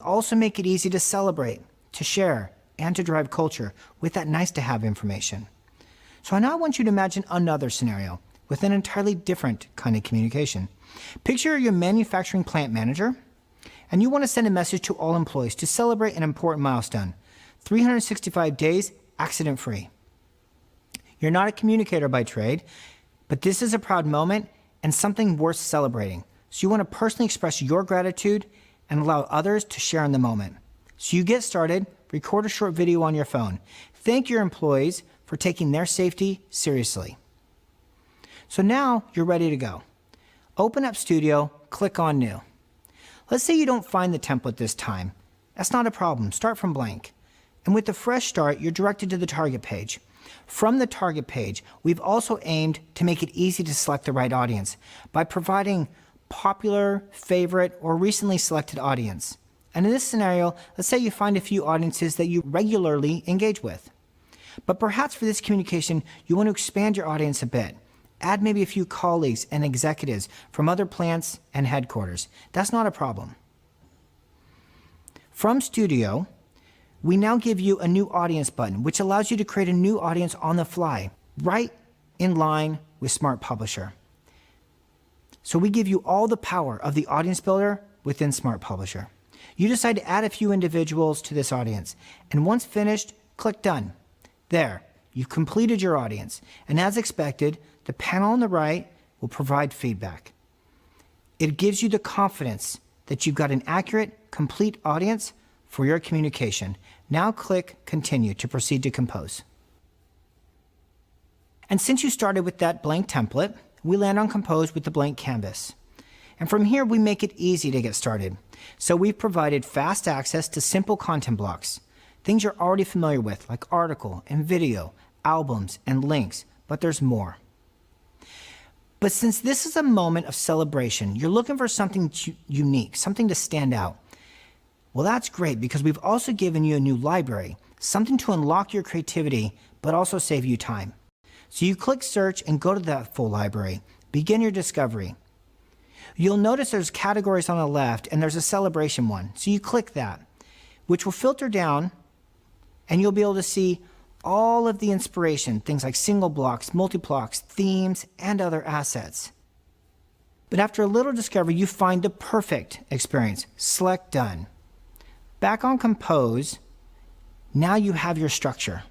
Also make it easy to celebrate, to share, and to drive culture with that nice-to-have information. So now I want you to imagine another scenario with an entirely different kind of communication. Picture your manufacturing plant manager, and you want to send a message to all employees to celebrate an important milestone, 365 days accident-free. You're not a communicator by trade, but this is a proud moment and something worth celebrating. So you want to personally express your gratitude and allow others to share in the moment. So you get started, record a short video on your phone. Thank your employees for taking their safety seriously. So now you're ready to go. Open up Studio, click on New. Let's say you don't find the template this time. That's not a problem, start from blank. And with the fresh start, you're directed to the target page. From the target page, we've also aimed to make it easy to select the right audience by providing popular, favorite, or recently selected audience. And in this scenario, let's say you find a few audiences that you regularly engage with. But perhaps for this communication, you want to expand your audience a bit. Add maybe a few colleagues and executives from other plants and headquarters. That's not a problem. From Studio, we now give you a new audience button, which allows you to create a new audience on the fly, right in line with Smart Publisher. So we give you all the power of the audience builder within Smart Publisher. You decide to add a few individuals to this audience, and once finished, click Done. There, you've completed your audience, and as expected, the panel on the right will provide feedback. It gives you the confidence that you've got an accurate, complete audience for your communication. Now click Continue to proceed to compose. And since you started with that blank template, we land on Compose with the blank canvas. And from here, we make it easy to get started. So we've provided fast access to simple content blocks, things you're already familiar with, like article and video, albums and links, but there's more. But since this is a moment of celebration, you're looking for something unique, something to stand out. Well, that's great because we've also given you a new library, something to unlock your creativity, but also save you time. So you click Search and go to that full library. Begin your discovery. You'll notice there's categories on the left and there's a celebration one. So you click that, which will filter down, and you'll be able to see all of the inspiration, things like single blocks, multi-blocks, themes, and other assets. But after a little discovery, you find the perfect experience. Select Done. Back on Compose, now you have your structure.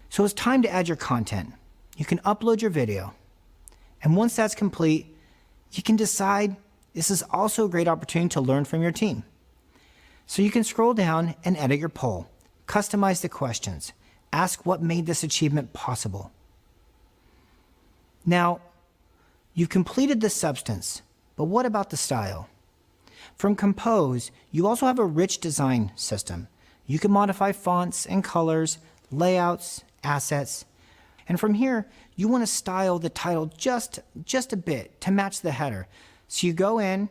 So it's time to add your content. You can upload your video. And once that's complete, you can decide this is also a great opportunity to learn from your team. So you can scroll down and edit your poll, customize the questions, ask what made this achievement possible. Now, you've completed the substance, but what about the style? From Compose, you also have a rich design system. You can modify fonts and colors, layouts, assets. And from here, you want to style the title just a bit to match the header. So you go in,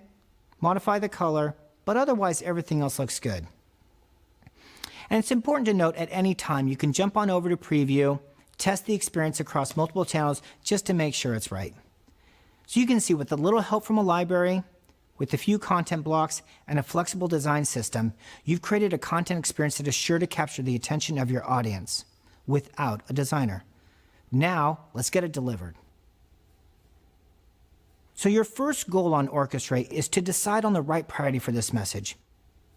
modify the color, but otherwise everything else looks good. And it's important to note at any time you can jump on over to Preview, test the experience across multiple channels just to make sure it's right. So you can see with a little help from a library, with a few content blocks and a flexible design system, you've created a content experience that is sure to capture the attention of your audience without a designer. Now, let's get it delivered. So your first goal on Orchestrate is to decide on the right priority for this message.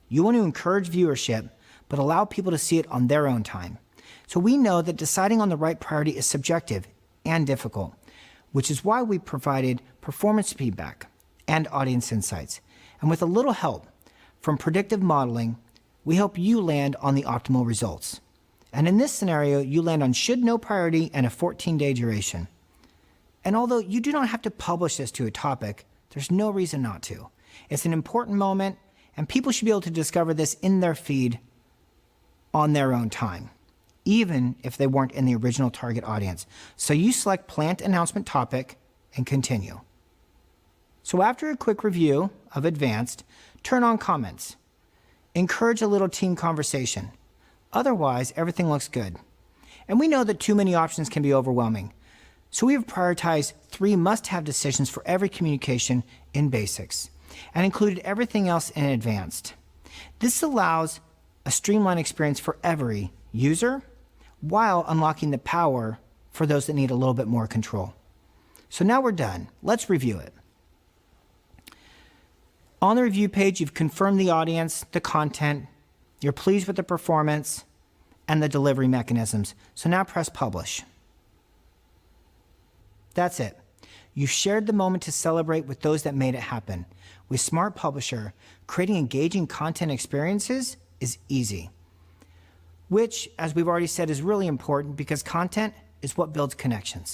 You want to encourage viewership, but allow people to see it on their own time. So we know that deciding on the right priority is subjective and difficult, which is why we provided performance feedback and audience insights. And with a little help from predictive modeling, we help you land on the optimal results. And in this scenario, you land on should know priority and a 14-day duration. And although you do not have to publish this to a topic, there's no reason not to. It's an important moment, and people should be able to discover this in their feed on their own time, even if they weren't in the original target audience. So you select Plant Announcement Topic and continue. So after a quick review of Advanced, turn on Comments. Encourage a little team conversation. Otherwise, everything looks good. And we know that too many options can be overwhelming. So we have prioritized 3 must-have decisions for every communication in Basics and included everything else in Advanced. This allows a streamlined experience for every user while unlocking the power for those that need a little bit more control. So now we're done. Let's review it. On the review page, you've confirmed the audience, the content, you're pleased with the performance, and the delivery mechanisms. So now press publish. That's it. You've shared the moment to celebrate with those that made it happen. With Smart Publisher, creating engaging content experiences is easy, which, as we've already said, is really important because content is what builds connections.